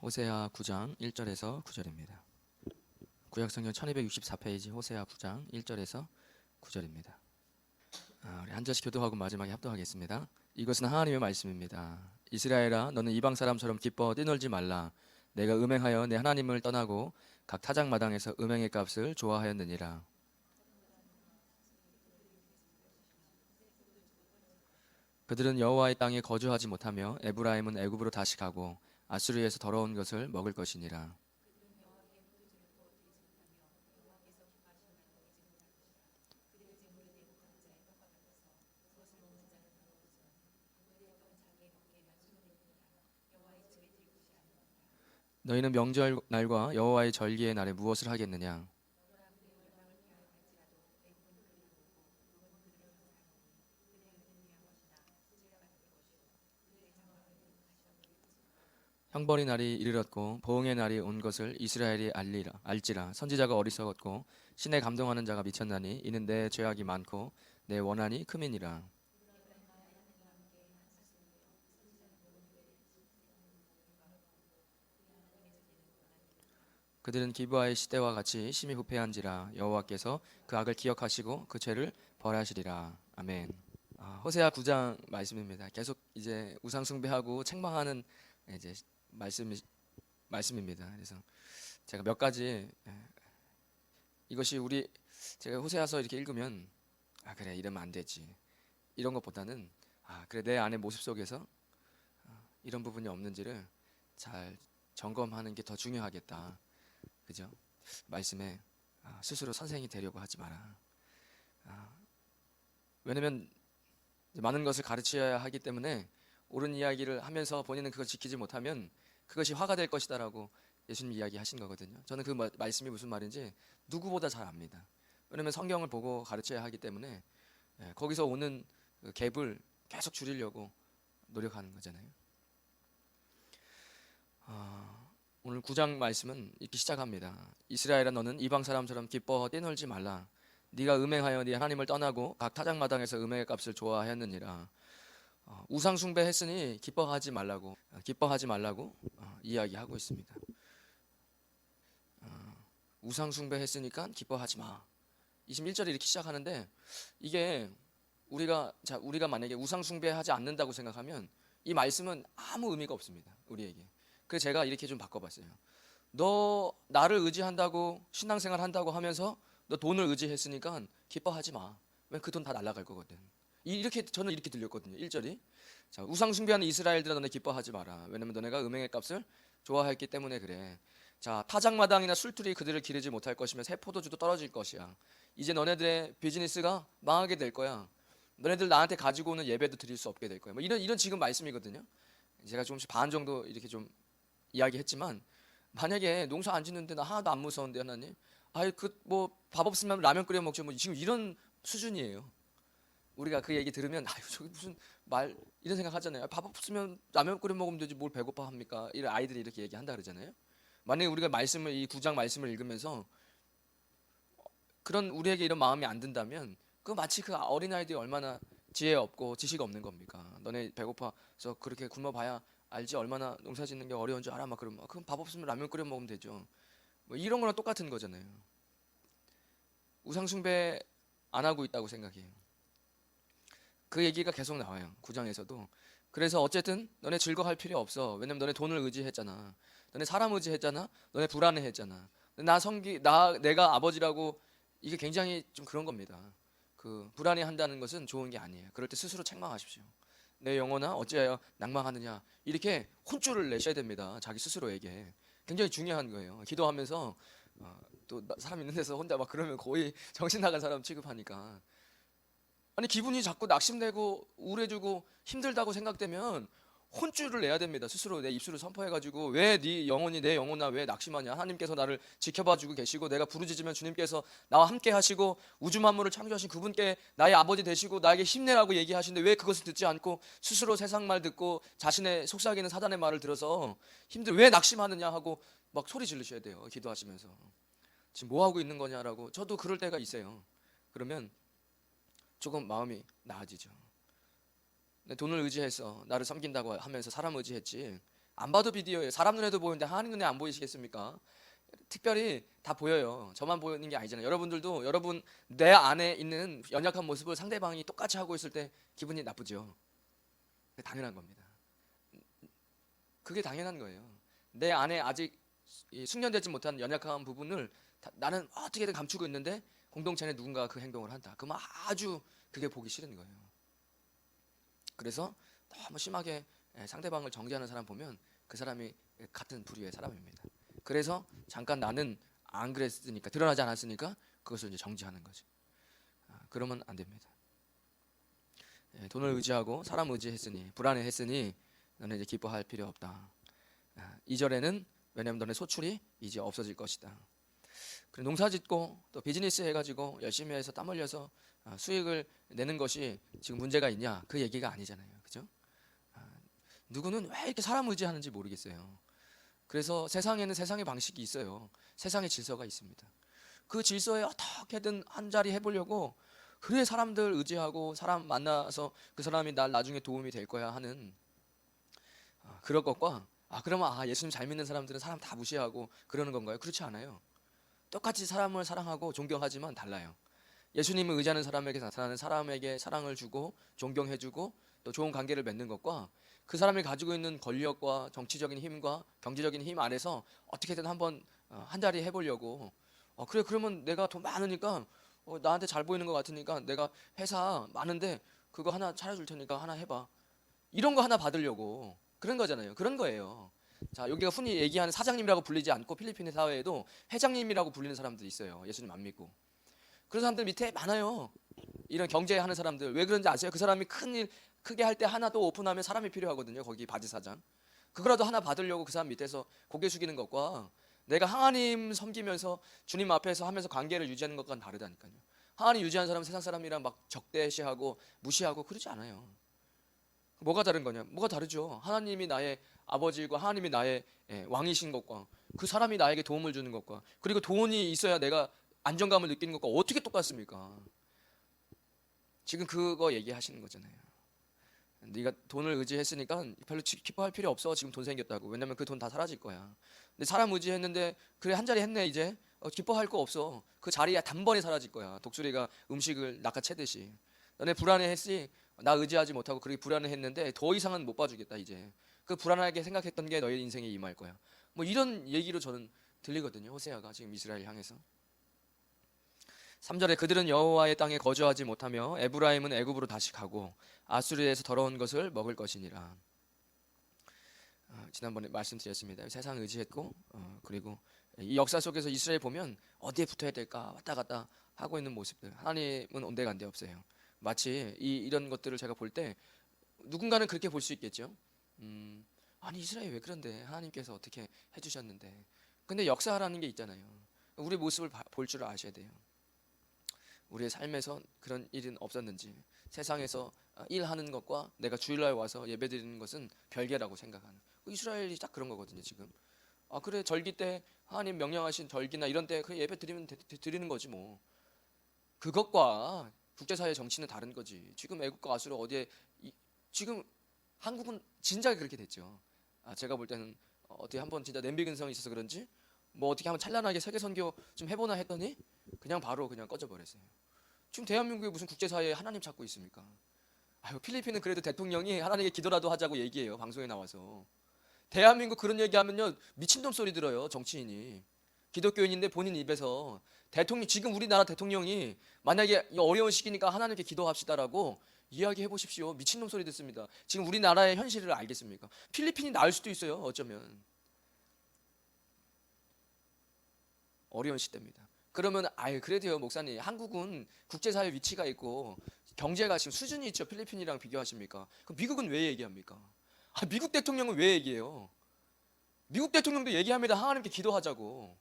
호세아 9장 1절에서 9절입니다. 구약성경 1264페이지 호세아 9장 1절에서 9절입니다. 우리 한 절씩 교도하고 마지막에 합독하겠습니다. 이것은 하나님의 말씀입니다. 이스라엘아, 너는 이방 사람처럼 기뻐 뛰놀지 말라. 내가 음행하여 내 하나님을 떠나고 각 타작마당에서 음행의 값을 좋아하였느니라. 그들은 여호와의 땅에 거주하지 못하며 에브라임은 애굽으로 다시 가고 아수르에서 더러운 것을 먹을 것이니라. 너희는 명절 날과 여호와의 절기의 날에 무엇을 하겠느냐? 형벌의 날이 이르렀고 보응의 날이 온 것을 이스라엘이 알지라. 선지자가 어리석었고 신에 감동하는 자가 미쳤나니 이는 내 죄악이 많고 내 원한이 크민이라. 그들은 기브아의 시대와 같이 심히 부패한지라. 여호와께서 그 악을 기억하시고 그 죄를 벌하시리라. 아멘. 호세아 9장 말씀입니다. 계속 이제 우상 숭배하고 책망하는 이제 말씀입니다. 그래서 제가 몇 가지 이것이 제가 호세아서 이렇게 읽으면 그래 이러면 안 되지 이런 것보다는 그래 내 안의 모습 속에서 이런 부분이 없는지를 잘 점검하는 게 더 중요하겠다. 그죠? 말씀에 스스로 선생이 되려고 하지 마라. 왜냐면 많은 것을 가르쳐야 하기 때문에 옳은 이야기를 하면서 본인은 그걸 지키지 못하면 그것이 화가 될 것이다라고 예수님 이야기하신 거거든요. 저는 그 말씀이 무슨 말인지 누구보다 잘 압니다. 왜냐면 성경을 보고 가르쳐야 하기 때문에 거기서 오는 그 갭을 계속 줄이려고 노력하는 거잖아요. 오늘 9장 말씀은 이렇게 시작합니다. 이스라엘아, 너는 이방 사람처럼 기뻐 뛰놀지 말라. 네가 음행하여 네 하나님을 떠나고 각 타작마당에서 음행의 값을 좋아하였느니라. 우상 숭배했으니 기뻐하지 말라고 이야기하고 있습니다. 우상 숭배했으니까 기뻐하지 마. 21절에 이렇게 시작하는데 이게 우리가 만약에 우상 숭배하지 않는다고 생각하면 이 말씀은 아무 의미가 없습니다. 우리에게. 그래서 제가 이렇게 좀 바꿔봤어요. 너 나를 의지한다고 신앙생활 한다고 하면서 너 돈을 의지했으니까 기뻐하지 마. 왜 그 돈 다 날아갈 거거든. 이렇게 저는 이렇게 들렸거든요. 1절이. 자, 우상 숭배하는 이스라엘들아, 너네 기뻐하지 마라. 왜냐면 너네가 음행의 값을 좋아했기 때문에 그래. 자, 타작마당이나 술틀이 그들을 기르지 못할 것이며 새 포도주도 떨어질 것이야. 이제 너네들의 비즈니스가 망하게 될 거야. 너네들 나한테 가지고 오는 예배도 드릴 수 없게 될 거야. 뭐 이런 지금 말씀이거든요. 제가 조금씩 반 정도 이렇게 좀 이야기했지만 만약에 농사 안 짓는데 나 하나도 안 무서운데 하나님, 그 뭐 밥 없으면 라면 끓여 먹죠. 뭐 지금 이런 수준이에요. 우리가 그 얘기 들으면 저기 무슨 말 이런 생각 하잖아요. 밥 없으면 라면 끓여 먹으면 되지 뭘 배고파 합니까? 이런 아이들이 이렇게 얘기한다 그러잖아요. 만약에 우리가 이 9장 말씀을 읽으면서 그런 우리에게 이런 마음이 안 든다면 그 마치 그 어린아이들이 얼마나 지혜 없고 지식 없는 겁니까? 너네 배고파서 그렇게 굶어봐야 알지 얼마나 농사 짓는 게 어려운 줄 알아? 막 그러면 그럼 밥 없으면 라면 끓여 먹으면 되죠. 뭐 이런 거랑 똑같은 거잖아요. 우상 숭배 안 하고 있다고 생각해요. 그 얘기가 계속 나와요. 9장에서도. 그래서 어쨌든 너네 즐거워할 필요 없어. 왜냐면 너네 돈을 의지했잖아. 너네 사람 의지했잖아. 너네 불안해했잖아. 내가 아버지라고 이게 굉장히 좀 그런 겁니다. 그 불안해한다는 것은 좋은 게 아니에요. 그럴 때 스스로 책망하십시오. 내 영혼아 어찌하여 낭망하느냐 이렇게 혼쭐을 내셔야 됩니다. 자기 스스로에게 굉장히 중요한 거예요. 기도하면서 또 사람 있는 데서 혼자 막 그러면 거의 정신 나간 사람 취급하니까 아니 기분이 자꾸 낙심되고 우울해지고 힘들다고 생각되면 혼쭐을 내야 됩니다. 스스로 내 입술을 선포해가지고 왜 네 영혼이 내 영혼아 왜 낙심하냐. 하나님께서 나를 지켜봐주고 계시고 내가 부르짖으면 주님께서 나와 함께 하시고 우주 만물을 창조하신 그분께 나의 아버지 되시고 나에게 힘내라고 얘기하시는데 왜 그것을 듣지 않고 스스로 세상 말 듣고 자신의 속삭이는 사단의 말을 들어서 왜 낙심하느냐 하고 막 소리 지르셔야 돼요. 기도하시면서 지금 뭐 하고 있는 거냐라고. 저도 그럴 때가 있어요. 그러면 조금 마음이 나아지죠. 돈을 의지해서 나를 섬긴다고 하면서 사람 의지했지 안 봐도 비디오예요. 사람 눈에도 보이는데 하나님 눈에 안 보이시겠습니까? 특별히 다 보여요. 저만 보이는 게 아니잖아요. 여러분들도 여러분 내 안에 있는 연약한 모습을 상대방이 똑같이 하고 있을 때 기분이 나쁘죠. 당연한 겁니다. 그게 당연한 거예요. 내 안에 아직 숙련되지 못한 연약한 부분을 나는 어떻게든 감추고 있는데 공동체 안에 누군가가 그 행동을 한다. 그러면 아주 그게 보기 싫은 거예요. 그래서 너무 심하게 상대방을 정죄하는 사람 보면 그 사람이 같은 부류의 사람입니다. 그래서 잠깐 나는 안 그랬으니까, 드러나지 않았으니까 그것을 이제 정지하는 거죠. 그러면 안 됩니다. 돈을 의지하고 사람 의지했으니, 불안해했으니 너는 이제 기뻐할 필요 없다. 2절에는 왜냐하면 너네 소출이 이제 없어질 것이다. 그리고 농사짓고 또 비즈니스 해가지고 열심히 해서 땀 흘려서 수익을 내는 것이 지금 문제가 있냐, 그 얘기가 아니잖아요. 그죠? 누구는 왜 이렇게 사람 의지하는지 모르겠어요. 그래서 세상에는 세상의 방식이 있어요. 세상의 질서가 있습니다. 그 질서에 어떻게든 한 자리 해보려고 그래 사람들 의지하고 사람 만나서 그 사람이 날 나중에 도움이 될 거야 하는 그런 것과 그러면 예수님 잘 믿는 사람들은 사람 다 무시하고 그러는 건가요? 그렇지 않아요. 똑같이 사람을 사랑하고 존경하지만 달라요. 예수님을 의지하는 사람에게 나타나는 사람에게 사랑을 주고 존경해주고 또 좋은 관계를 맺는 것과 그 사람이 가지고 있는 권력과 정치적인 힘과 경제적인 힘 안에서 어떻게든 한번 한 자리 해보려고 그래 그러면 내가 돈 많으니까 나한테 잘 보이는 것 같으니까 내가 회사 많은데 그거 하나 차려줄 테니까 하나 해봐, 이런 거 하나 받으려고 그런 거잖아요. 그런 거예요. 자, 여기가 흔히 얘기하는 사장님이라고 불리지 않고 필리핀의 사회에도 회장님이라고 불리는 사람들이 있어요. 예수님 안 믿고. 그런 사람들 밑에 많아요. 이런 경제하는 사람들. 왜 그런지 아세요? 그 사람이 크게 할 때 하나 또 오픈하면 사람이 필요하거든요. 거기 바지 사장. 그거라도 하나 받으려고 그 사람 밑에서 고개 숙이는 것과 내가 하나님 섬기면서 주님 앞에서 하면서 관계를 유지하는 것과는 다르다니까요. 하나님 유지하는 사람은 세상 사람이랑 막 적대시하고 무시하고 그러지 않아요. 뭐가 다른 거냐? 뭐가 다르죠. 하나님이 나의 아버지이고 하나님이 나의 왕이신 것과 그 사람이 나에게 도움을 주는 것과 그리고 돈이 있어야 내가 안정감을 느끼는 것과 어떻게 똑같습니까? 지금 그거 얘기하시는 거잖아요. 네가 돈을 의지했으니까 별로 기뻐할 필요 없어. 지금 돈 생겼다고. 왜냐면 그 돈 다 사라질 거야. 근데 사람 의지했는데 그래 한 자리 했네 이제 기뻐할 거 없어. 그 자리에 단번에 사라질 거야. 독수리가 음식을 낚아채듯이. 너네 불안해했지. 나 의지하지 못하고 그렇게 불안해했는데 더 이상은 못 봐주겠다 이제. 그 불안하게 생각했던 게 너의 인생에 임할 거야. 뭐 이런 얘기로 저는 들리거든요. 호세아가 지금 이스라엘 향해서. 3절에 그들은 여호와의 땅에 거주하지 못하며 에브라임은 애굽으로 다시 가고 아수르에서 더러운 것을 먹을 것이니라. 지난번에 말씀드렸습니다. 세상 의지했고 그리고 이 역사 속에서 이스라엘 보면 어디에 붙어야 될까 왔다 갔다 하고 있는 모습들. 하나님은 온데간데 없어요. 마치 이런 것들을 제가 볼 때 누군가는 그렇게 볼 수 있겠죠. 아니 이스라엘 왜 그런데 하나님께서 어떻게 해주셨는데. 근데 역사라는 게 있잖아요. 우리 모습을 볼 줄 아셔야 돼요. 우리의 삶에서 그런 일은 없었는지, 세상에서 일하는 것과 내가 주일날 와서 예배드리는 것은 별개라고 생각하는. 이스라엘이 딱 그런 거거든요 지금. 그래 절기 때 하나님 명령하신 절기나 이런 때 그 예배 드리는 거지 뭐. 그것과 국제사회 정치는 다른 거지. 지금 애국과 아수르 어디에 지금 한국은 진작에 그렇게 됐죠. 제가 볼 때는 어떻게 한번 진짜 냄비 근성이 있어서 그런지 뭐 어떻게 한번 찬란하게 세계 선교 좀 해보나 했더니 그냥 바로 그냥 꺼져버렸어요. 지금 대한민국에 무슨 국제사회에 하나님 찾고 있습니까? 필리핀은 그래도 대통령이 하나님께 기도라도 하자고 얘기해요. 방송에 나와서. 대한민국 그런 얘기하면요 미친놈 소리 들어요. 정치인이. 기독교인인데 본인 입에서 대통령, 지금 우리나라 대통령이 만약에 어려운 시기니까 하나님께 기도합시다라고 이야기해 보십시오. 미친놈 소리 듣습니다. 지금 우리나라의 현실을 알겠습니까? 필리핀이 나을 수도 있어요. 어쩌면. 어려운 시대입니다. 그러면 그래도요 목사님, 한국은 국제사회 위치가 있고 경제가 지금 수준이 있죠. 필리핀이랑 비교하십니까? 그럼 미국은 왜 얘기합니까? 미국 대통령은 왜 얘기해요? 미국 대통령도 얘기합니다. 하나님께 기도하자고.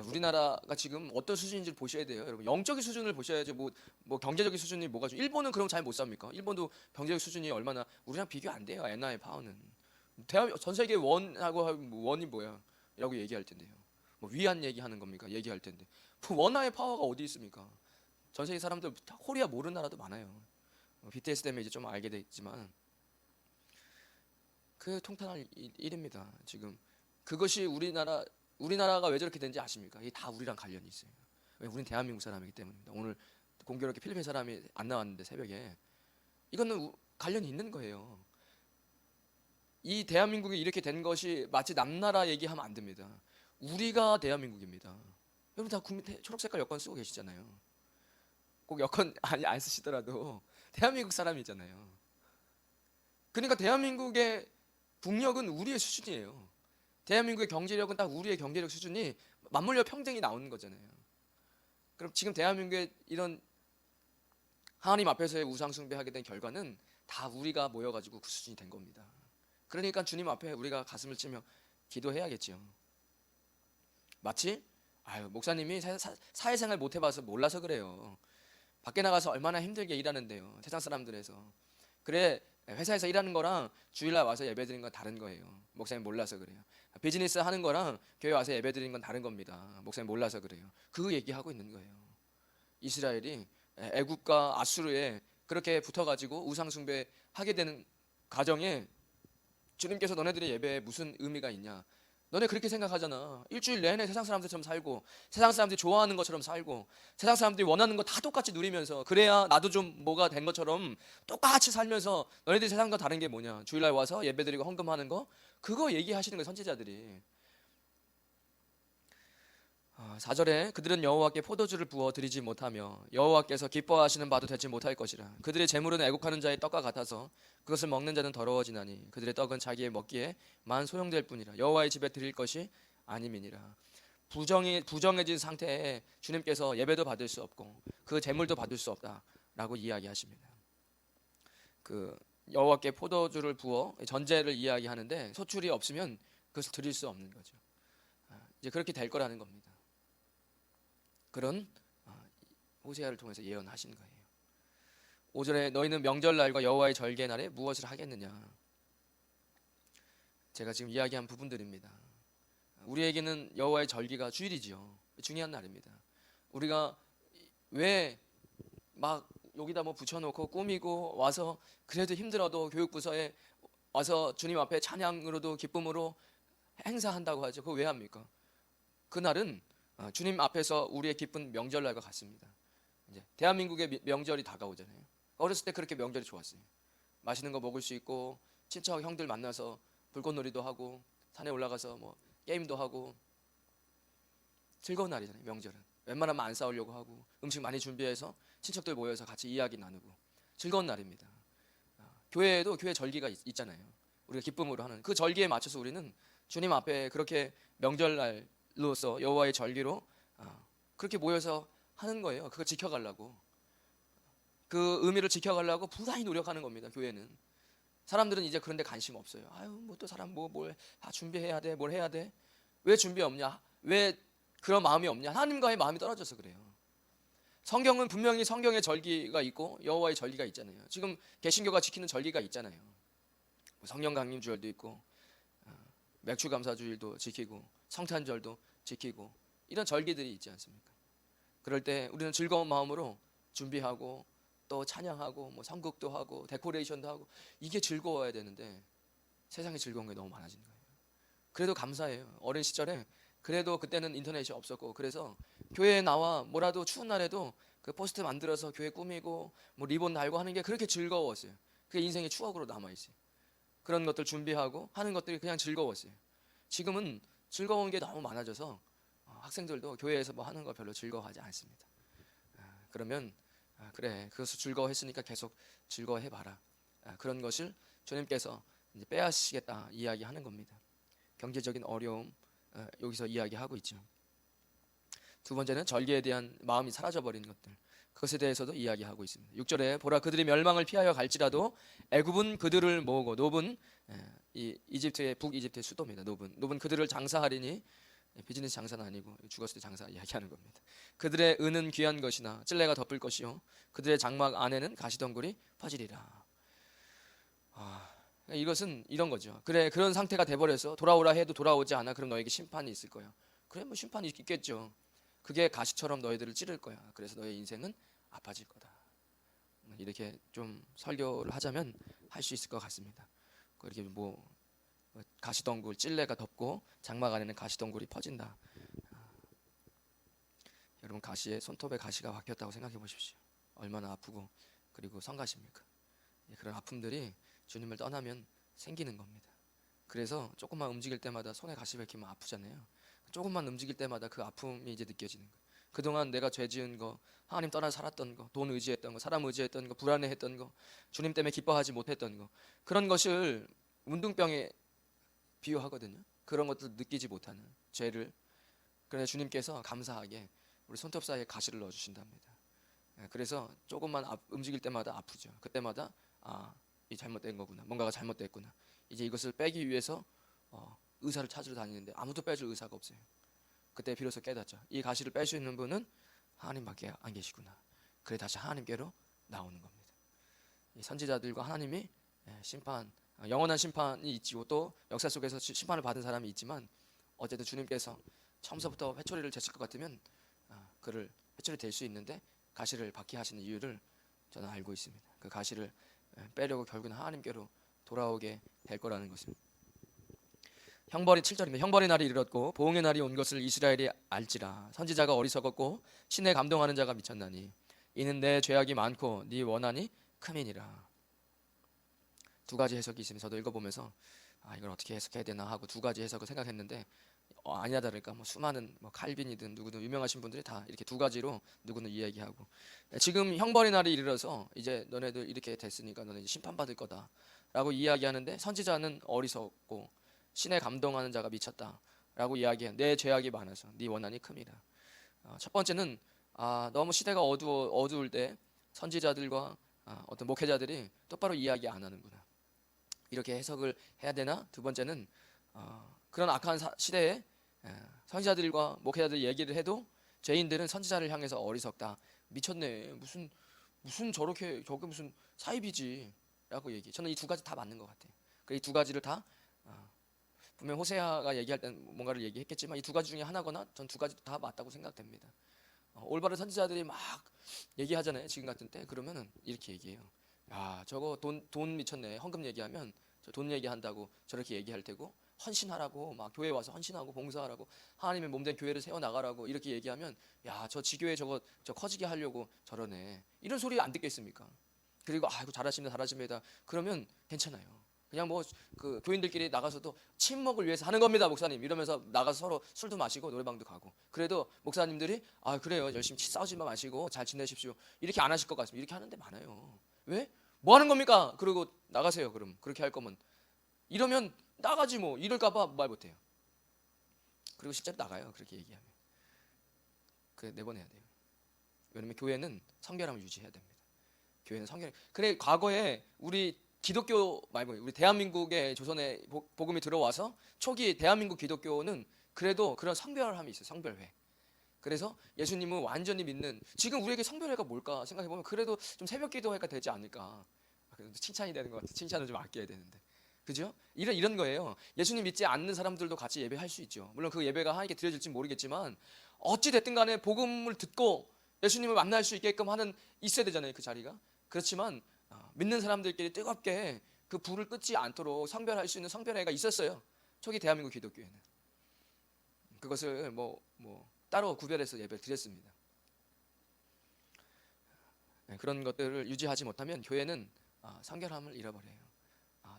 우리나라가 지금 어떤 수준인지 보셔야 돼요. 여러분 영적인 수준을 보셔야죠. 뭐 경제적인 수준이 뭐가 좀. 일본은 그럼 잘 못 삽니까? 일본도 경제적 수준이 얼마나 우리랑 비교 안 돼요. 엔화의 파워는. 전 세계 원하고 원이 뭐야? 라고 얘기할 텐데요. 뭐 위안 얘기하는 겁니까? 얘기할 텐데 원화의 파워가 어디 있습니까? 전 세계 사람들 코리아 모르는 나라도 많아요. BTS 때문에 이제 좀 알게 됐지만 그 통탄할 일입니다. 지금 그것이 우리나라가 왜 저렇게 된지 아십니까? 이게 다 우리랑 관련이 있어요. 왜? 우린 대한민국 사람이기 때문입니다. 오늘 공교롭게 필리핀 사람이 안 나왔는데 새벽에 이거는 관련이 있는 거예요. 이 대한민국이 이렇게 된 것이 마치 남나라 얘기하면 안 됩니다. 우리가 대한민국입니다. 여러분 다 국민 초록색깔 여권 쓰고 계시잖아요. 꼭 여권 아니 안 쓰시더라도 대한민국 사람이잖아요. 그러니까 대한민국의 국력은 우리의 수준이에요. 대한민국의 경제력은 딱 우리의 경제력 수준이 맞물려 평등이 나오는 거잖아요. 그럼 지금 대한민국의 이런 하나님 앞에서의 우상 숭배하게 된 결과는 다 우리가 모여가지고 그 수준이 된 겁니다. 그러니까 주님 앞에 우리가 가슴을 치며 기도해야겠죠. 마치 목사님이 사회생활 못 해봐서 몰라서 그래요. 밖에 나가서 얼마나 힘들게 일하는데요. 세상 사람들에서. 그래 회사에서 일하는 거랑 주일날 와서 예배드리는 건 다른 거예요. 목사님 몰라서 그래요. 비즈니스 하는 거랑 교회 와서 예배드리는 건 다른 겁니다. 목사님 몰라서 그래요. 그 얘기하고 있는 거예요. 이스라엘이 애굽과 아수르에 그렇게 붙어가지고 우상숭배 하게 되는 과정에 주님께서 너네들의 예배에 무슨 의미가 있냐? 너네 그렇게 생각하잖아. 일주일 내내 세상 사람들처럼 살고 세상 사람들이 좋아하는 것처럼 살고 세상 사람들이 원하는 거 다 똑같이 누리면서 그래야 나도 좀 뭐가 된 것처럼 똑같이 살면서 너네들이 세상과 다른 게 뭐냐? 주일날 와서 예배드리고 헌금하는 거 그거 얘기하시는 거예요. 선지자들이. 4절에 그들은 여호와께 포도주를 부어 드리지 못하며 여호와께서 기뻐하시는 바도 되지 못할 것이라. 그들의 재물은 애국하는 자의 떡과 같아서 그것을 먹는 자는 더러워지나니 그들의 떡은 자기의 먹기에 만 소용될 뿐이라. 여호와의 집에 드릴 것이 아님이니라. 부정해진 상태에 주님께서 예배도 받을 수 없고 그 재물도 받을 수 없다라고 이야기하십니다. 그 여호와께 포도주를 부어 전제를 이야기하는데 소출이 없으면 그것을 드릴 수 없는 거죠. 이제 그렇게 될 거라는 겁니다. 그런 호세아를 통해서 예언하신 거예요. 5절에 너희는 명절날과 여호와의 절개날에 무엇을 하겠느냐. 제가 지금 이야기한 부분들입니다. 우리에게는 여호와의 절기가 주일이지요. 중요한 날입니다. 우리가 왜 막 여기다 뭐 붙여놓고 꾸미고 와서 그래도 힘들어도 교육부서에 와서 주님 앞에 찬양으로도 기쁨으로 행사한다고 하죠. 그거 왜 합니까? 그날은 주님 앞에서 우리의 기쁜 명절날과 같습니다. 이제 대한민국의 명절이 다가오잖아요. 어렸을 때 그렇게 명절이 좋았어요. 맛있는 거 먹을 수 있고 친척 형들 만나서 불꽃놀이도 하고 산에 올라가서 뭐 게임도 하고 즐거운 날이잖아요. 명절은 웬만하면 안 싸우려고 하고 음식 많이 준비해서 친척들 모여서 같이 이야기 나누고 즐거운 날입니다. 교회에도 교회 절기가 있잖아요. 우리가 기쁨으로 하는 그 절기에 맞춰서 우리는 주님 앞에 그렇게 명절날로서 여호와의 절기로 그렇게 모여서 하는 거예요. 그거 지켜가려고, 그 의미를 지켜가려고 부단히 노력하는 겁니다. 교회는. 사람들은 이제 그런 데 관심 없어요. 뭐 또 사람 뭘 준비해야 돼, 뭘 해야 돼. 왜 준비 없냐? 왜 그런 마음이 없냐? 하나님과의 마음이 떨어져서 그래요. 성경은 분명히 성경의 절기가 있고 여호와의 절기가 있잖아요. 지금 개신교가 지키는 절기가 있잖아요. 성령 강림 주일도 있고 맥주 감사 주일도 지키고 성탄절도 지키고 이런 절기들이 있지 않습니까? 그럴 때 우리는 즐거운 마음으로 준비하고 또 찬양하고 뭐 성극도 하고 데코레이션도 하고 이게 즐거워야 되는데 세상에 즐거운 게 너무 많아진 거예요. 그래도 감사해요. 어린 시절에 그래도 그때는 인터넷이 없었고 그래서 교회에 나와 뭐라도 추운 날에도 그 포스트 만들어서 교회 꾸미고 뭐 리본 달고 하는 게 그렇게 즐거웠어요. 그게 인생의 추억으로 남아있어요. 그런 것들 준비하고 하는 것들이 그냥 즐거웠어요. 지금은 즐거운 게 너무 많아져서 학생들도 교회에서 뭐 하는 거 별로 즐거워하지 않습니다. 그러면 그래, 그것을 즐거워했으니까 계속 즐거워해봐라. 그런 것을 주님께서 이제 빼앗으시겠다 이야기하는 겁니다. 경제적인 어려움 여기서 이야기하고 있죠. 두 번째는 절기에 대한 마음이 사라져버린 것들, 그것에 대해서도 이야기하고 있습니다. 6절에 보라 그들이 멸망을 피하여 갈지라도 애굽은 그들을 모으고 노브는 이 이집트의 북이집트의 수도입니다. 노브는 그들을 장사하리니 비즈니스 장사는 아니고 죽었을 때 장사 이야기하는 겁니다. 그들의 은은 귀한 것이나 찔레가 덮을 것이요 그들의 장막 안에는 가시덩굴이 퍼지리라. 이것은 이런 거죠. 그래, 그런 상태가 돼버려서 돌아오라 해도 돌아오지 않아. 그럼 너에게 심판이 있을 거야. 그래, 뭐 심판이 있겠죠. 그게 가시처럼 너희들을 찌를 거야. 그래서 너의 인생은 아파질 거다. 이렇게 좀 설교를 하자면 할 수 있을 것 같습니다. 이렇게 뭐 가시덩굴 찔레가 덮고 장막 안에는 가시덩굴이 퍼진다. 여러분 가시에 손톱에 가시가 박혔다고 생각해 보십시오. 얼마나 아프고 그리고 성가십니까? 그런 아픔들이 주님을 떠나면 생기는 겁니다. 그래서 조금만 움직일 때마다 손에 가시 박히면 아프잖아요. 조금만 움직일 때마다 그 아픔이 이제 느껴지는 거예요. 그동안 내가 죄 지은 거, 하나님 떠나 살았던 거, 돈 의지했던 거, 사람 의지했던 거, 불안해했던 거, 주님 때문에 기뻐하지 못했던 거, 그런 것을 문둥병에 비유하거든요. 그런 것도 느끼지 못하는 죄를. 그런데 주님께서 감사하게 우리 손톱 사이에 가시를 넣어주신답니다. 그래서 조금만 움직일 때마다 아프죠. 그때마다 이 잘못된 거구나, 뭔가가 잘못됐구나. 이제 이것을 빼기 위해서 의사를 찾으러 다니는데 아무도 빼줄 의사가 없어요. 그때 비로소 깨닫죠. 이 가시를 뺄 수 있는 분은 하나님밖에 안 계시구나. 그래 다시 하나님께로 나오는 겁니다. 이 선지자들과 하나님이 심판, 영원한 심판이 있지요. 또 역사 속에서 심판을 받은 사람이 있지만 어쨌든 주님께서 처음서부터 회초리를 제칠 것 같으면 그를 회초리 될 수 있는데 가시를 받게 하시는 이유를 저는 알고 있습니다. 그 가시를 빼려고 결국은 하나님께로 돌아오게 될 거라는 것입니다. 형벌이 7절입니다. 형벌의 날이 이르렀고 보응의 날이 온 것을 이스라엘이 알지라. 선지자가 어리석었고 신에 감동하는 자가 미쳤나니 이는 내 죄악이 많고 네 원한이 크민이라. 두 가지 해석이 있습니다. 저도 읽어보면서 이걸 어떻게 해석해야 되나 하고 두 가지 해석을 생각했는데 아니나 다를까 수많은 칼빈이든 누구든 유명하신 분들이 다 이렇게 두 가지로 누구는 이야기하고, 지금 형벌의 날이 이르러서 이제 너네들 이렇게 됐으니까 너네 이제 심판받을 거다라고 이야기하는데 선지자는 어리석고 신에 감동하는 자가 미쳤다라고 이야기해. 내 죄악이 많아서 네 원한이 큽니다. 첫 번째는 너무 시대가 어두울 때 선지자들과 어떤 목회자들이 똑바로 이야기 안 하는구나, 이렇게 해석을 해야 되나? 두 번째는 그런 악한 시대에 선지자들과 목회자들 얘기를 해도 죄인들은 선지자를 향해서 어리석다, 미쳤네, 무슨 저게 무슨 사입이지라고 얘기. 저는 이 두 가지 다 맞는 것 같아요. 이 두 가지를 다 분명 호세아가 얘기할 땐 뭔가를 얘기했겠지만 이 두 가지 중에 하나거나 전 두 가지 다 맞다고 생각됩니다. 올바른 선지자들이 막 얘기하잖아요. 지금 같은 때 그러면은 이렇게 얘기해요. 야 저거 돈 미쳤네. 헌금 얘기하면 저 돈 얘기한다고 저렇게 얘기할 테고, 헌신하라고 막 교회 와서 헌신하고 봉사하라고 하나님의 몸된 교회를 세워 나가라고 이렇게 얘기하면 야 저 지교회 저 커지게 하려고 저러네, 이런 소리 안 듣겠습니까? 그리고 이거 잘하십니다 그러면 괜찮아요. 그냥 그 교인들끼리 나가서도 친목을 위해서 하는 겁니다 목사님 이러면서 나가서 서로 술도 마시고 노래방도 가고, 그래도 목사님들이 그래요 열심히 싸우지 마시고 잘 지내십시오 이렇게 안 하실 것 같습니다. 이렇게 하는데 많아요. 왜? 뭐 하는 겁니까? 그러고 나가세요. 그럼 그렇게 할 거면 이러면 나가지 이럴까봐 말 못해요. 그리고 실제로 나가요. 그렇게 얘기하면 내보내야 돼요. 왜냐면 교회는 성결함을 유지해야 됩니다. 교회는 성결. 그래 과거에 우리 기독교 말고 우리 대한민국의 조선에 복음이 들어와서 초기 대한민국 기독교는 그래도 그런 성별함이 있어요. 성별회. 그래서 예수님은 완전히 믿는, 지금 우리에게 성별회가 뭘까 생각해보면 그래도 좀 새벽 기도회가 되지 않을까. 칭찬이 되는 것 같아요. 칭찬을 좀 아껴야 되는데, 그죠? 이런 거예요. 예수님 믿지 않는 사람들도 같이 예배할 수 있죠. 물론 그 예배가 하나님께 드려질지 모르겠지만 어찌 됐든 간에 복음을 듣고 예수님을 만날 수 있게끔 있어야 되잖아요. 그 자리가. 그렇지만 믿는 사람들끼리 뜨겁게 그 불을 끄지 않도록 성별할 수 있는 성별회가 있었어요. 초기 대한민국 기독교에는. 그것을 따로 구별해서 예배를 드렸습니다. 그런 것들을 유지하지 못하면 교회는 성결함을 잃어버려요.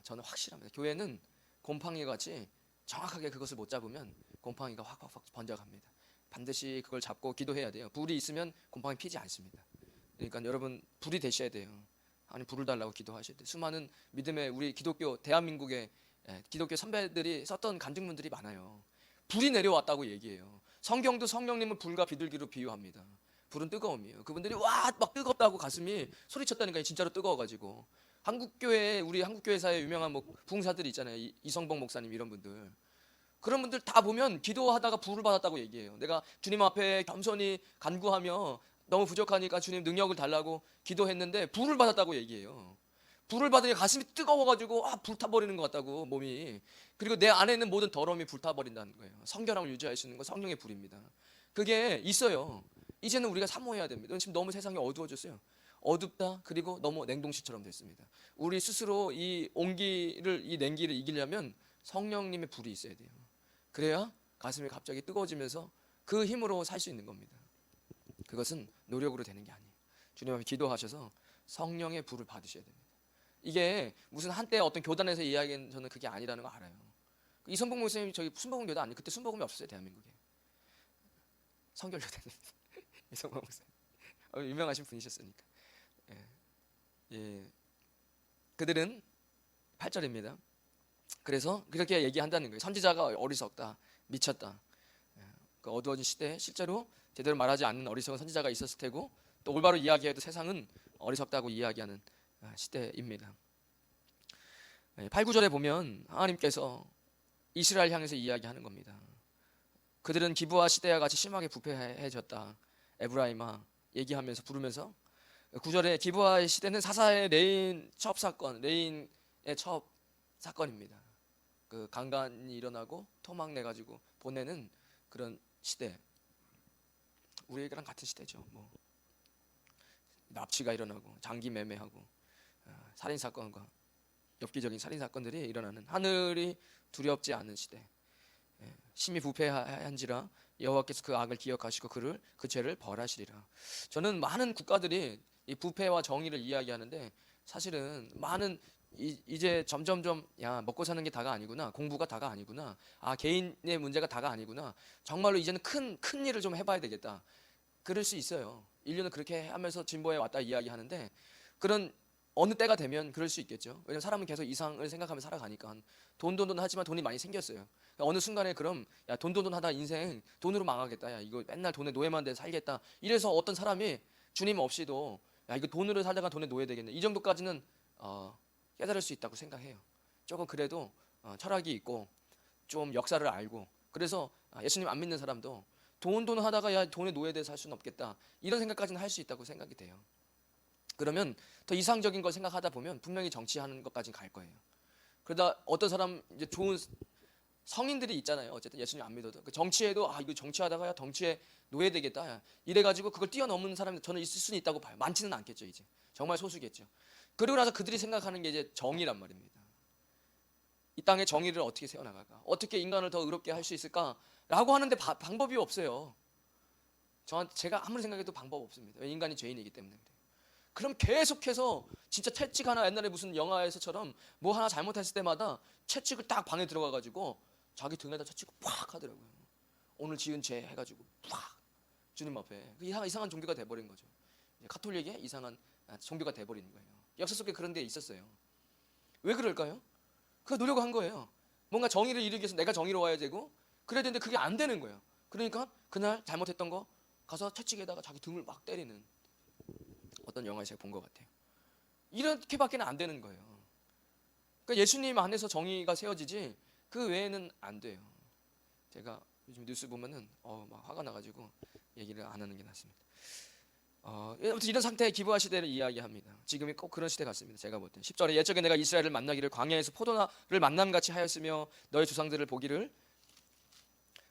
저는 확실합니다. 교회는 곰팡이 같이 정확하게 그것을 못 잡으면 곰팡이가 확 번져갑니다. 반드시 그걸 잡고 기도해야 돼요. 불이 있으면 곰팡이 피지 않습니다. 그러니까 여러분 불이 되셔야 돼요. 아니 불을 달라고 기도하셔야 돼요. 수많은 믿음의 우리 기독교 대한민국의 기독교 선배들이 썼던 간증문들이 많아요. 불이 내려왔다고 얘기해요. 성경도 성령님을 불과 비둘기로 비유합니다. 불은 뜨거움이에요. 그분들이 막 뜨겁다고 가슴이 소리쳤다니까 진짜로 뜨거워가지고. 우리 한국교회사에 유명한 부흥사들이 있잖아요. 이성봉 목사님 이런 분들. 그런 분들 다 보면 기도하다가 불을 받았다고 얘기해요. 내가 주님 앞에 겸손히 간구하며 너무 부족하니까 주님 능력을 달라고 기도했는데 불을 받았다고 얘기해요. 불을 받으니 가슴이 뜨거워가지고 불타버리는 것 같다고 몸이. 그리고 내 안에 있는 모든 더러움이 불타버린다는 거예요. 성결함을 유지할 수 있는 건 성령의 불입니다. 그게 있어요. 이제는 우리가 사모해야 됩니다. 지금 너무 세상이 어두워졌어요. 어둡다. 그리고 너무 냉동실처럼 됐습니다. 우리 스스로 이 냉기를 이기려면 성령님의 불이 있어야 돼요. 그래야 가슴이 갑자기 뜨거워지면서 그 힘으로 살 수 있는 겁니다. 그것은 노력으로 되는 게 아니에요. 주님 앞에 기도하셔서 성령의 불을 받으셔야 됩니다. 이게 무슨 한때 어떤 교단에서 이야기한 저는 그게 아니라는 거 알아요. 이선봉 목사님 저희 순복음교도 아니에요. 그때 순복음이 없었어요, 대한민국에. 성결교대는 이선봉 목사님 유명하신 분이셨으니까. 예. 예. 그들은 8절입니다. 그래서 그렇게 얘기한다는 거예요. 선지자가 어리석다, 미쳤다. 그 어두워진 시대에 실제로 제대로 말하지 않는 어리석은 선지자가 있었을 테고, 또 올바로 이야기해도 세상은 어리석다고 이야기하는 시대입니다. 8, 9절에 보면 하나님께서 이스라엘 향해서 이야기하는 겁니다. 그들은 기브아 시대와 같이 심하게 부패해졌다. 에브라임아 얘기하면서 부르면서 9절에 기브아의 시대는 사사의 레인 첩 사건, 레인의 첩 사건입니다. 그 강간이 일어나고 토막 내 가지고 보내는 그런 시대. 우리랑 같은 시대죠. 뭐 납치가 일어나고 장기 매매하고 살인 사건과 엽기적인 살인 사건들이 일어나는, 하늘이 두렵지 않은 시대. 심히 부패한지라 여호와께서 그 악을 기억하시고 그 죄를 벌하시리라. 저는 많은 국가들이 이 부패와 정의를 이야기하는데 사실은 많은 이제 점점점 야 먹고 사는 게 다가 아니구나, 공부가 다가 아니구나, 개인의 문제가 다가 아니구나, 정말로 이제는 큰 일을 좀 해봐야 되겠다. 그럴 수 있어요. 인류는 그렇게 하면서 진보해 왔다 이야기하는데, 그런 어느 때가 되면 그럴 수 있겠죠. 왜냐면 사람은 계속 이상을 생각하며 살아가니까. 돈 하지만 돈이 많이 생겼어요. 어느 순간에 그럼 야 돈 하다 인생 돈으로 망하겠다, 야 이거 맨날 돈에 노예만 돼 살겠다, 이래서 어떤 사람이 주님 없이도 야 이거 돈으로 살다가 돈에 노예되겠네, 이 정도까지는 깨달을 수 있다고 생각해요. 조금 그래도 철학이 있고 좀 역사를 알고, 그래서 예수님 안 믿는 사람도 돈 하다가 야 돈에 노예돼 살 수는 없겠다, 이런 생각까지는 할 수 있다고 생각이 돼요. 그러면 더 이상적인 걸 생각하다 보면 분명히 정치하는 것까지는 갈 거예요. 그러다 어떤 사람 이제 좋은 성인들이 있잖아요. 어쨌든 예수님 안 믿어도 그 정치에도 이거 정치하다가 야 정치에 노예되겠다, 야 이래가지고 그걸 뛰어넘는 사람이 저는 있을 수는 있다고 봐요. 많지는 않겠죠. 이제 정말 소수겠죠. 그리고 나서 그들이 생각하는 게 이제 정의란 말입니다. 이 땅의 정의를 어떻게 세워나갈까, 어떻게 인간을 더 의롭게 할 수 있을까라고 하는데 방법이 없어요. 제가 아무리 생각해도 방법 없습니다. 왜? 인간이 죄인이기 때문에. 그럼 계속해서 진짜 채찍 하나, 옛날에 무슨 영화에서처럼 뭐 하나 잘못했을 때마다 채찍을 딱 방에 들어가가지고 자기 등에다 채찍을 팍 하더라고요. 오늘 지은 죄 해가지고 팍 주님 앞에. 이상한 종교가 돼버린 거죠. 카톨릭의 이상한 종교가 돼버리는 거예요. 역사 속에 그런 데 있었어요. 왜 그럴까요? 그거 노력한 거예요. 뭔가 정의를 이루기 위해서 내가 정의로워야 되고 그래야 되는데 그게 안 되는 거예요. 그러니까 그날 잘못했던 거 가서 채찍에다가 자기 등을 막 때리는, 어떤 영화에서 제가 본 것 같아요. 이렇게밖에 안 되는 거예요. 그러니까 예수님 안에서 정의가 세워지지 그 외에는 안 돼요. 제가 요즘 뉴스 보면은 막 화가 나가지고 얘기를 안 하는 게 낫습니다. 아무튼 이런 상태의 기브아 시대를 이야기합니다. 지금이 꼭 그런 시대 같습니다. 제가 볼 때 10절에 옛적에 내가 이스라엘을 만나기를 광야에서 포도나를 만남같이 하였으며 너의 조상들을 보기를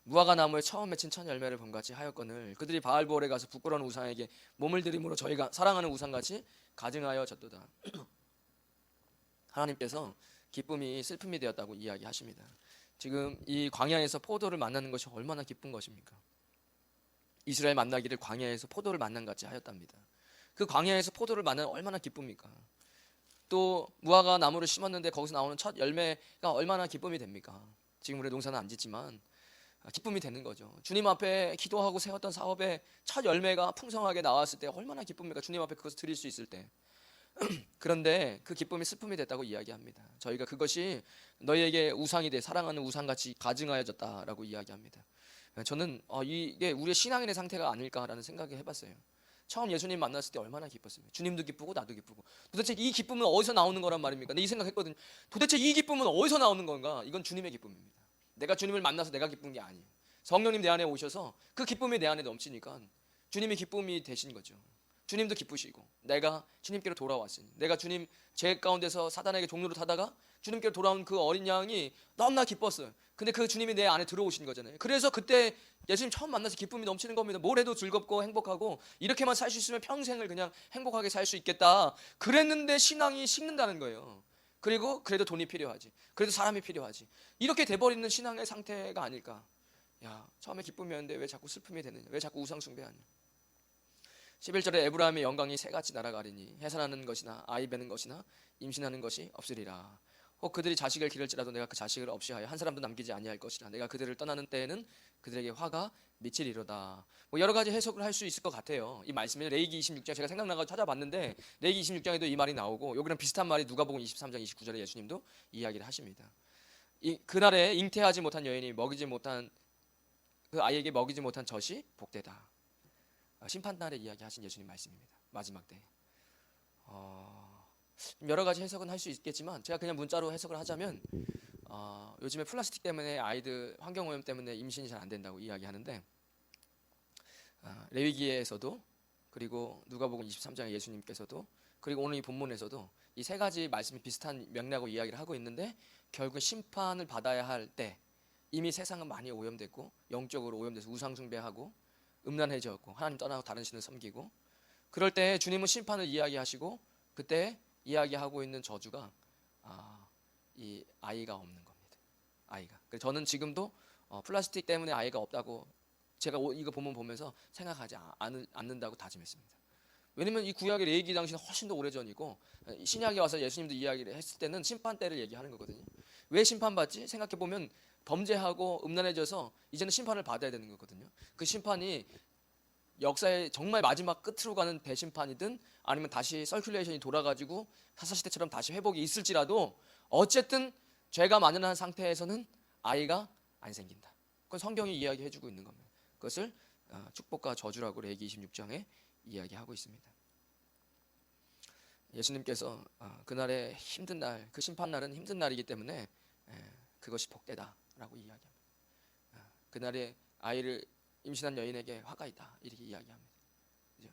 무화과 나무에 처음 맺힌 첫 열매를 본같이 하였거늘 그들이 바알보올에 가서 부끄러운 우상에게 몸을 들임으로 저희가 사랑하는 우상같이 가증하여졌도다. 하나님께서 기쁨이 슬픔이 되었다고 이야기하십니다. 지금 이 광야에서 포도를 만나는 것이 얼마나 기쁜 것입니까? 이스라엘 만나기를 광야에서 포도를 만난같이 하였답니다. 그 광야에서 포도를 만나는 얼마나 기쁩니까? 또 무화과 나무를 심었는데 거기서 나오는 첫 열매가 얼마나 기쁨이 됩니까? 지금 우리 농사는 안 짓지만 기쁨이 되는 거죠. 주님 앞에 기도하고 세웠던 사업에 첫 열매가 풍성하게 나왔을 때 얼마나 기쁩니까? 주님 앞에 그것을 드릴 수 있을 때. 그런데 그 기쁨이 슬픔이 됐다고 이야기합니다. 저희가 그것이 너희에게 우상이 돼 사랑하는 우상같이 가증하여졌다라고 이야기합니다. 저는 이게 우리의 신앙인의 상태가 아닐까라는 생각을 해봤어요. 처음 예수님 만났을 때 얼마나 기뻤습니까? 주님도 기쁘고 나도 기쁘고. 도대체 이 기쁨은 어디서 나오는 거란 말입니까? 근데 이 생각했거든요. 도대체 이 기쁨은 어디서 나오는 건가? 이건 주님의 기쁨입니다. 내가 주님을 만나서 내가 기쁜 게 아니에요. 성령님 내 안에 오셔서 그 기쁨이 내 안에 넘치니까 주님이 기쁨이 되신 거죠. 주님도 기쁘시고 내가 주님께로 돌아왔으니, 내가 주님 죄 가운데서 사단에게 종로를 타다가 주님께로 돌아온 그 어린 양이 너무나 기뻤어요. 근데 그 주님이 내 안에 들어오신 거잖아요. 그래서 그때 예수님 처음 만나서 기쁨이 넘치는 겁니다. 뭘 해도 즐겁고 행복하고 이렇게만 살 수 있으면 평생을 그냥 행복하게 살 수 있겠다. 그랬는데 신앙이 식는다는 거예요. 그리고 그래도 돈이 필요하지. 그래도 사람이 필요하지. 이렇게 돼버리는 신앙의 상태가 아닐까. 야, 처음에 기쁨이었는데 왜 자꾸 슬픔이 되느냐. 왜 자꾸 우상 숭배하냐. 11절에 에브라임의 영광이 새같이 날아가리니 해산하는 것이나 아이 베는 것이나 임신하는 것이 없으리라. 혹 그들이 자식을 기를지라도 내가 그 자식을 없이 하여 한 사람도 남기지 아니할 것이라. 내가 그들을 떠나는 때에는 그들에게 화가 미치리로다. 뭐 여러 가지 해석을 할 수 있을 것 같아요. 이 말씀이 레위기 26장 제가 생각나서 찾아봤는데 레위기 26장에도 이 말이 나오고 여기랑 비슷한 말이 누가복음 23장 29절에 예수님도 이야기를 하십니다. 그날에 잉태하지 못한 여인이 먹이지 못한 그 아이에게 먹이지 못한 젖이 복되다. 심판날에 이야기하신 예수님 말씀입니다. 마지막 때. 여러 가지 해석은 할 수 있겠지만 제가 그냥 문자로 해석을 하자면 요즘에 플라스틱 때문에 아이들 환경오염 때문에 임신이 잘 안 된다고 이야기하는데 레위기에서도 그리고 누가복음 23장에 예수님께서도 그리고 오늘 이 본문에서도 이 세 가지 말씀이 비슷한 맥락으로 이야기를 하고 있는데 결국 심판을 받아야 할 때 이미 세상은 많이 오염됐고 영적으로 오염돼서 우상숭배하고 음란해졌고 하나님 떠나고 다른 신을 섬기고 그럴 때 주님은 심판을 이야기하시고 그때 이야기하고 있는 저주가 이 아이가 없는 겁니다. 아이가. 그래서 저는 지금도 플라스틱 때문에 아이가 없다고 제가 이거 본문 보면서 생각하지 않는다고 다짐했습니다. 왜냐면 이 구약의 레위기 당시는 훨씬 더 오래전이고 신약에 와서 예수님도 이야기를 했을 때는 심판 때를 얘기하는 거거든요. 왜 심판받지? 생각해보면 범죄하고 음란해져서 이제는 심판을 받아야 되는 거거든요. 그 심판이 역사의 정말 마지막 끝으로 가는 대심판이든 아니면 다시 서큘레이션이 돌아가지고 사사시대처럼 다시 회복이 있을지라도 어쨌든 죄가 만연한 상태에서는 아이가 안 생긴다. 그건 성경이 이야기해주고 있는 겁니다. 그것을 축복과 저주라고 레위기 26장에 이야기하고 있습니다. 예수님께서 그날의 힘든 날, 그 심판날은 힘든 날이기 때문에 그것이 복되다라고 이야기합니다. 그날에 아이를 임신한 여인에게 화가 있다 이렇게 이야기합니다. 그죠?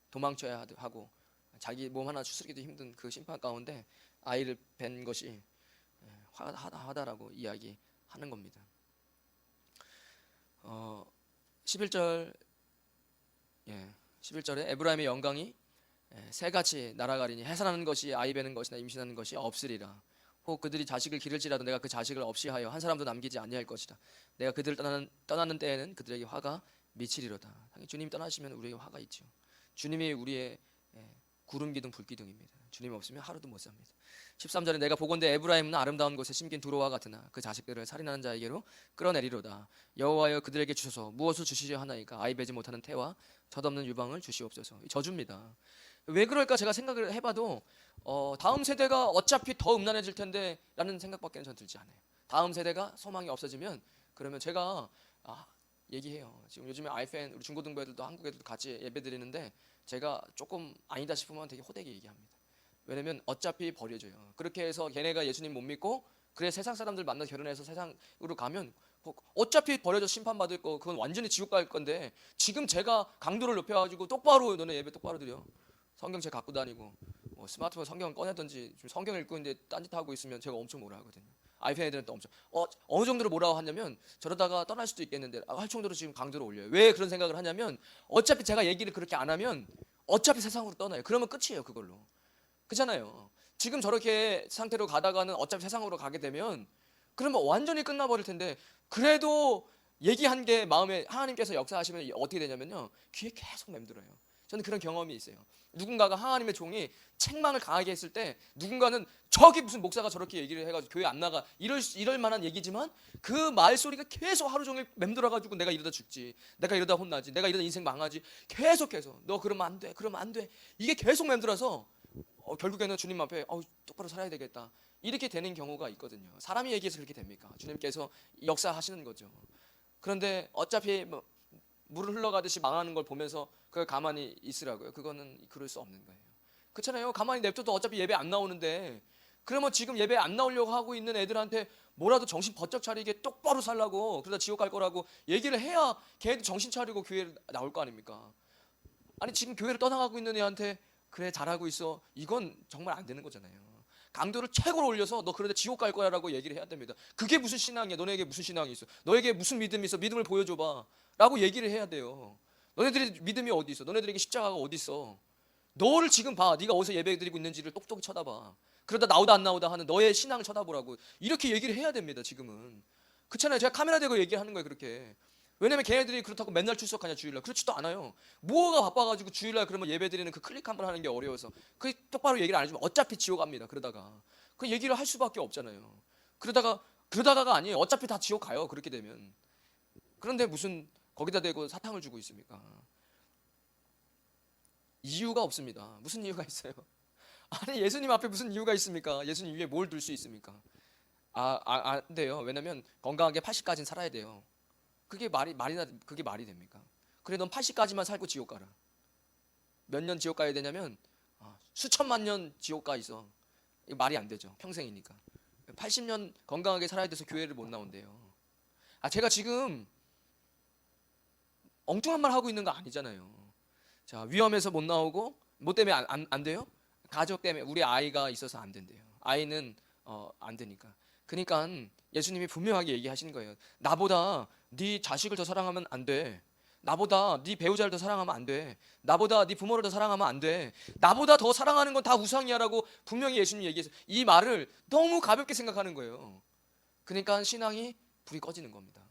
도망쳐야 하고 자기 몸 하나 추스르기도 힘든 그 심판 가운데 아이를 뵌 것이 화다라고 이야기하는 겁니다. 11절에 에브라임의 영광이 새같이 날아가리니 해산하는 것이 아이 베는 것이나 임신하는 것이 없으리라. 혹 그들이 자식을 기를지라도 내가 그 자식을 없이 하여 한 사람도 남기지 아니할 것이다. 내가 그들을 떠나는 때에는 그들에게 화가 미치리로다. 주님이 떠나시면 우리에게 화가 있죠. 주님이 우리의 구름 기둥 불 기둥입니다. 주님 없으면 하루도 못 삽니다. 13절에 내가 보건대 에브라임은 아름다운 곳에 심긴 두로와 같으나 그 자식들을 살인하는 자에게로 끌어내리로다. 여호와여 그들에게 주소서. 무엇을 주시려 하나이까? 아이 베지 못하는 태와 젖없는 유방을 주시옵소서. 저주입니다. 왜 그럴까 제가 생각을 해봐도 다음 세대가 어차피 더 음란해질 텐데 라는 생각밖에 전 들지 않아요. 다음 세대가 소망이 없어지면 그러면 제가 얘기해요. 지금 요즘에 아이팬 우리 중고등부 애들도 한국 애들도 같이 예배 드리는데 제가 조금 아니다 싶으면 되게 호되게 얘기합니다. 왜냐면 어차피 버려져요. 그렇게 해서 걔네가 예수님 못 믿고 그래 세상 사람들 만나 결혼해서 세상으로 가면 어차피 버려져 심판받을 거 그건 완전히 지옥 갈 건데 지금 제가 강도를 높여가지고 똑바로 너네 예배 똑바로 드려. 성경책 갖고 다니고 스마트폰 성경 꺼내든지 지금 성경 읽고 있는데 딴짓하고 있으면 제가 엄청 뭐라 하거든요. 아이팬 애들은 또 엄청 어느 정도로 뭐라고 하냐면 저러다가 떠날 수도 있겠는데 할 정도로 지금 강도를 올려요. 왜 그런 생각을 하냐면 어차피 제가 얘기를 그렇게 안 하면 어차피 세상으로 떠나요. 그러면 끝이에요 그걸로. 그렇잖아요. 지금 저렇게 상태로 가다가는 어차피 세상으로 가게 되면 그러면 완전히 끝나버릴 텐데 그래도 얘기한 게 마음에 하나님께서 역사하시면 어떻게 되냐면요 귀에 계속 맴돌아요. 저는 그런 경험이 있어요. 누군가가 하나님의 종이 책망을 강하게 했을 때 누군가는 저기 무슨 목사가 저렇게 얘기를 해가지고 교회 안 나가 이럴 만한 얘기지만 그 말소리가 계속 하루 종일 맴돌아가지고 내가 이러다 죽지, 내가 이러다 혼나지, 내가 이러다 인생 망하지, 계속해서 너 그러면 안 돼, 그러면 안 돼, 이게 계속 맴돌아서 결국에는 주님 앞에 똑바로 살아야 되겠다 이렇게 되는 경우가 있거든요. 사람이 얘기해서 그렇게 됩니까? 주님께서 역사하시는 거죠. 그런데 어차피 물을 흘러가듯이 망하는 걸 보면서 그걸 가만히 있으라고요? 그거는 그럴 수 없는 거예요. 그렇잖아요. 가만히 냅둬도 어차피 예배 안 나오는데 그러면 지금 예배 안 나오려고 하고 있는 애들한테 뭐라도 정신 번쩍 차리게 똑바로 살라고 그러다 지옥 갈 거라고 얘기를 해야 걔도 정신 차리고 교회를 나올 거 아닙니까? 아니 지금 교회를 떠나가고 있는 애한테 그래 잘하고 있어 이건 정말 안 되는 거잖아요. 강도를 최고로 올려서 너 그러다 지옥 갈 거야 라고 얘기를 해야 됩니다. 그게 무슨 신앙이야? 너네에게 무슨 신앙이 있어? 너에게 무슨 믿음이 있어? 믿음을 보여줘봐 라고 얘기를 해야 돼요. 너네들의 믿음이 어디 있어? 너네들에게 십자가가 어디 있어? 너를 지금 봐. 네가 어디서 예배 드리고 있는지를 똑똑히 쳐다봐. 그러다 나오다 안 나오다 하는 너의 신앙을 쳐다보라고 이렇게 얘기를 해야 됩니다. 지금은 그렇잖아요. 제가 카메라 대고 얘기하는 거예요. 그렇게. 왜냐면 걔네들이 그렇다고 맨날 출석하냐 주일날. 그렇지도 않아요. 뭐가 바빠가지고 주일날 그러면 예배드리는 그 클릭 한 번 하는 게 어려워서 그 똑바로 얘기를 안 해주면 어차피 지옥 갑니다. 그러다가 그 얘기를 할 수밖에 없잖아요. 그러다가가 아니에요. 어차피 다 지옥 가요. 그렇게 되면. 그런데 무슨 거기다 대고 사탕을 주고 있습니까? 이유가 없습니다. 무슨 이유가 있어요? 아니 예수님 앞에 무슨 이유가 있습니까? 예수님 위에 뭘 둘 수 있습니까? 안 돼요. 왜냐면 건강하게 80까지는 살아야 돼요. 그게 말이 됩니까? 그래 넌 80까지만 살고 지옥 가라. 몇 년 지옥 가야 되냐면 수천만 년 지옥 가 있어. 이거 말이 안 되죠. 평생이니까. 80년 건강하게 살아야 돼서 교회를 못 나온대요. 제가 지금 엉뚱한 말 하고 있는 거 아니잖아요. 자, 위험해서 못 나오고 뭐 때문에 안 돼요? 가족 때문에 우리 아이가 있어서 안 된대요. 아이는 안 되니까. 그러니까 예수님이 분명하게 얘기하시는 거예요. 나보다 네 자식을 더 사랑하면 안 돼. 나보다 네 배우자를 더 사랑하면 안 돼. 나보다 네 부모를 더 사랑하면 안 돼. 나보다 더 사랑하는 건 다 우상이야라고 분명히 예수님이 얘기해서 이 말을 너무 가볍게 생각하는 거예요. 그러니까 신앙이 불이 꺼지는 겁니다.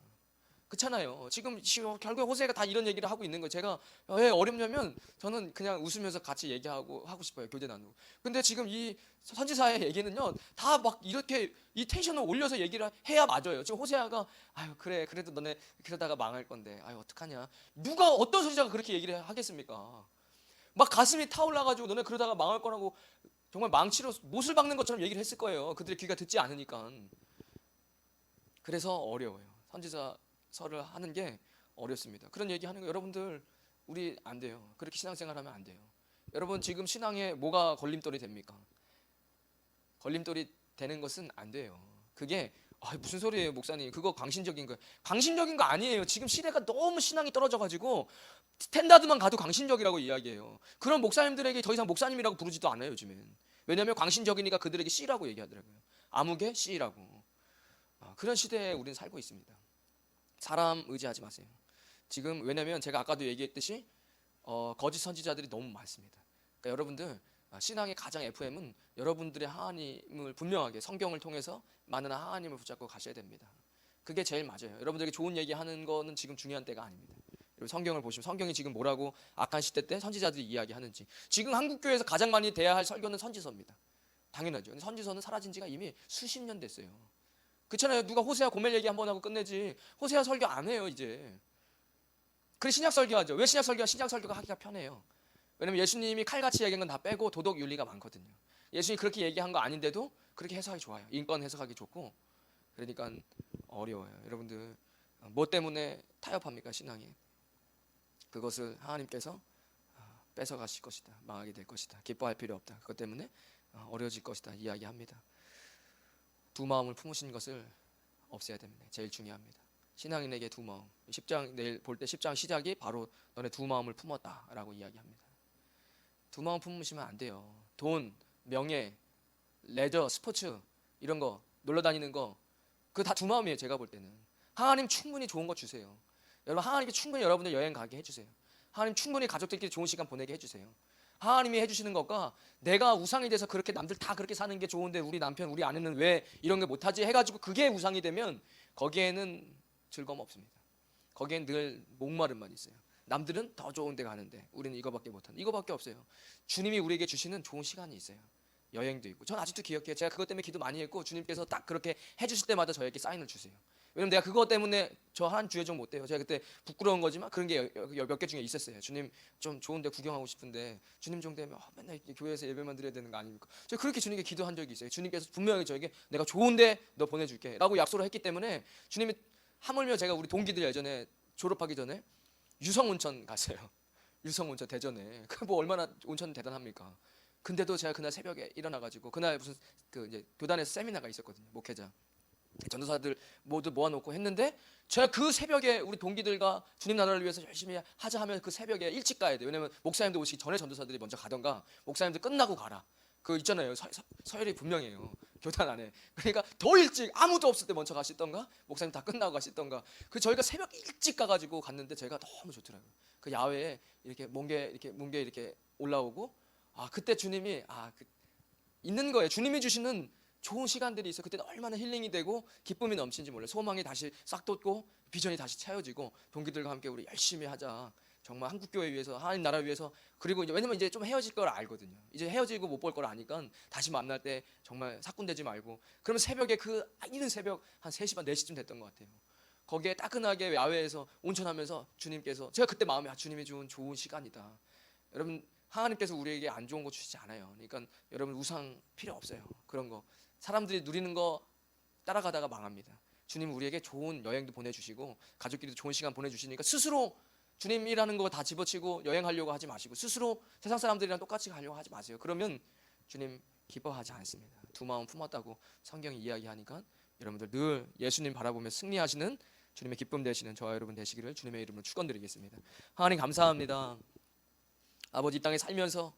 그렇잖아요. 지금 결국 호세가 다 이런 얘기를 하고 있는 거예요. 제가 왜 어렵냐면 저는 그냥 웃으면서 같이 얘기하고 하고 싶어요. 교제 나누고. 근데 지금 이 선지자의 얘기는요. 다 막 이렇게 이 텐션을 올려서 얘기를 해야 맞아요. 지금 호세아가 아유 그래 그래도 너네 그러다가 망할 건데 아유 어떡하냐. 누가 어떤 선지자가 그렇게 얘기를 하겠습니까? 막 가슴이 타올라가지고 너네 그러다가 망할 거라고 정말 망치로 못을 박는 것처럼 얘기를 했을 거예요. 그들의 귀가 듣지 않으니까. 그래서 어려워요. 선지자설을 하는 게 어렵습니다. 그런 얘기하는 거 여러분들 우리 안 돼요. 그렇게 신앙생활하면 안 돼요. 여러분 지금 신앙에 뭐가 걸림돌이 됩니까? 걸림돌이 되는 것은 안 돼요. 그게 무슨 소리예요 목사님 그거 광신적인 거예요. 광신적인 거 아니에요. 지금 시대가 너무 신앙이 떨어져가지고 스탠다드만 가도 광신적이라고 이야기해요. 그런 목사님들에게 더 이상 목사님이라고 부르지도 않아요 요즘엔. 왜냐하면 광신적이니까 그들에게 C라고 얘기하더라고요. 아무개 C라고. 그런 시대에 우리는 살고 있습니다. 사람 의지하지 마세요. 지금 왜냐하면 제가 아까도 얘기했듯이 거짓 선지자들이 너무 많습니다. 그러니까 여러분들 신앙의 가장 FM은 여러분들의 하나님을 분명하게 성경을 통해서 많은 하나님을 붙잡고 가셔야 됩니다. 그게 제일 맞아요. 여러분들에게 좋은 얘기하는 거는 지금 중요한 때가 아닙니다. 여러분 성경을 보시면 성경이 지금 뭐라고 악한 시대 때 선지자들이 이야기하는지. 지금 한국교회에서 가장 많이 돼야 할 설교는 선지서입니다. 당연하죠. 선지서는 사라진 지가 이미 수십 년 됐어요. 그렇잖아요. 누가 호세아 고멜 얘기 한번 하고 끝내지 호세아 설교 안 해요 이제. 그래 신약 설교하죠. 왜 신약 설교가 신약 설교가 하기가 편해요. 왜냐면 예수님이 칼같이 얘기한 건 다 빼고 도덕 윤리가 많거든요. 예수님이 그렇게 얘기한 거 아닌데도 그렇게 해석하기 좋아요. 인권 해석하기 좋고. 그러니까 어려워요. 여러분들 뭐 때문에 타협합니까 신앙이? 그것을 하나님께서 뺏어가실 것이다. 망하게 될 것이다. 기뻐할 필요 없다. 그것 때문에 어려워질 것이다. 이야기합니다. 두 마음을 품으신 것을 없애야 됩니다. 제일 중요합니다. 신앙인에게 두 마음. 10장 내일 볼 때 10장 시작이 바로 너네 두 마음을 품었다라고 이야기합니다. 두 마음 품으시면 안 돼요. 돈, 명예, 레저, 스포츠 이런 거 놀러 다니는 거 그거 다 두 마음이에요. 제가 볼 때는. 하나님 충분히 좋은 거 주세요. 여러분 하나님께 충분히 여러분들 여행 가게 해주세요. 하나님 충분히 가족들끼리 좋은 시간 보내게 해주세요. 하나님이 해주시는 것과 내가 우상이 돼서 그렇게 남들 다 그렇게 사는 게 좋은데 우리 남편 우리 아내는 왜 이런 게 못하지 해가지고 그게 우상이 되면 거기에는 즐거움 없습니다. 거기엔 늘 목마름만 있어요. 남들은 더 좋은 데 가는데 우리는 이거밖에 못하는 이거밖에 없어요. 주님이 우리에게 주시는 좋은 시간이 있어요. 여행도 있고 전 아직도 기억해요. 제가 그것 때문에 기도 많이 했고 주님께서 딱 그렇게 해주실 때마다 저에게 사인을 주세요. 왜냐면 내가 그것 때문에 저 한 주에 좀 못 돼요. 제가 그때 부끄러운 거지만 그런 게 몇 개 중에 있었어요. 주님 좀 좋은 데 구경하고 싶은데 주님 정도 되면 맨날 교회에서 예배만 드려야 되는 거 아닙니까? 제가 그렇게 주님께 기도한 적이 있어요. 주님께서 분명히 저에게 내가 좋은 데 너 보내줄게 라고 약속을 했기 때문에 주님이 하물며 제가 우리 동기들 예전에 졸업하기 전에 유성온천 갔어요. 유성온천 대전에. 그 뭐 얼마나 온천 대단합니까? 근데도 제가 그날 새벽에 일어나가지고 그날 무슨 그 이제 교단에서 세미나가 있었거든요. 목회자 전도사들 모두 모아놓고 했는데 제가 그 새벽에 우리 동기들과 주님 나라를 위해서 열심히 하자 하면 그 새벽에 일찍 가야 돼요. 왜냐면 목사님들 오시기 전에 전도사들이 먼저 가던가 목사님들 끝나고 가라. 그 있잖아요. 서열이 분명해요. 교단 안에. 그러니까 더 일찍 아무도 없을 때 먼저 가시던가 목사님 다 끝나고 가시던가. 그 저희가 새벽 일찍 가가지고 갔는데 제가 너무 좋더라고요. 그 야외에 이렇게 뭉게 이렇게 올라오고 그때 주님이 있는 거예요. 주님이 주시는 좋은 시간들이 있어. 그때는 얼마나 힐링이 되고 기쁨이 넘치는지 몰라요. 소망이 다시 싹 돋고 비전이 다시 채워지고 동기들과 함께 우리 열심히 하자. 정말 한국교회 위해서, 하나님 나라 위해서. 그리고 이제 왜냐면 이제 좀 헤어질 걸 알거든요. 이제 헤어지고 못 볼 걸 아니까 다시 만날 때 정말 사꾼되지 말고. 그러면 새벽에 이른 새벽 한 3시 반 4시쯤 됐던 것 같아요. 거기에 따끈하게 야외에서 온천하면서 주님께서, 제가 그때 마음에 주님이 준 좋은 시간이다. 여러분 하나님께서 우리에게 안 좋은 거 주시지 않아요. 그러니까 여러분 우상 필요 없어요. 그런 거 사람들이 누리는 거 따라가다가 망합니다. 주님 우리에게 좋은 여행도 보내주시고 가족끼리도 좋은 시간 보내주시니까 스스로 주님이라는 거 다 집어치고 여행하려고 하지 마시고 스스로 세상 사람들이랑 똑같이 가려고 하지 마세요. 그러면 주님 기뻐하지 않습니다. 두 마음 품었다고 성경이 이야기하니까 여러분들 늘 예수님 바라보며 승리하시는 주님의 기쁨 되시는 저와 여러분 되시기를 주님의 이름으로 축원드리겠습니다. 하나님 감사합니다. 아버지 이 땅에 살면서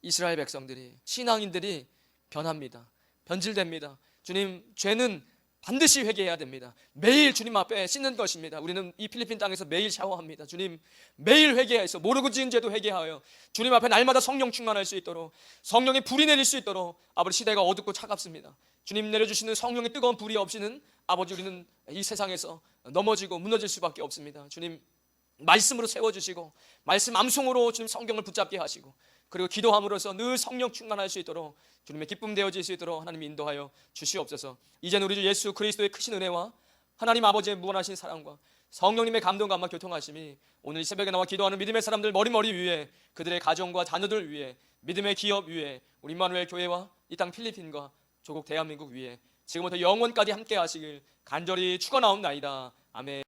이스라엘 백성들이, 신앙인들이 변합니다. 변질됩니다. 주님 죄는 반드시 회개해야 됩니다. 매일 주님 앞에 씻는 것입니다. 우리는 이 필리핀 땅에서 매일 샤워합니다. 주님 매일 회개해서 모르고 지은 죄도 회개하여 주님 앞에 날마다 성령 충만할 수 있도록, 성령의 불이 내릴 수 있도록. 아버지 시대가 어둡고 차갑습니다. 주님 내려주시는 성령의 뜨거운 불이 없이는 아버지 우리는 이 세상에서 넘어지고 무너질 수밖에 없습니다. 주님 말씀으로 세워주시고 말씀 암송으로 주님 성경을 붙잡게 하시고 그리고 기도함으로써 늘 성령 충만할 수 있도록 주님의 기쁨 되어질 수 있도록 하나님 인도하여 주시옵소서. 이제는 우리 주 예수 그리스도의 크신 은혜와 하나님 아버지의 무한하신 사랑과 성령님의 감동과 감화 교통하심이 오늘 이 새벽에 나와 기도하는 믿음의 사람들 머리 위에, 그들의 가정과 자녀들 위에, 믿음의 기업 위에, 우리 임마누엘 교회와 이 땅 필리핀과 조국 대한민국 위에 지금부터 영원까지 함께 하시길 간절히 축원하옵나이다. 아멘.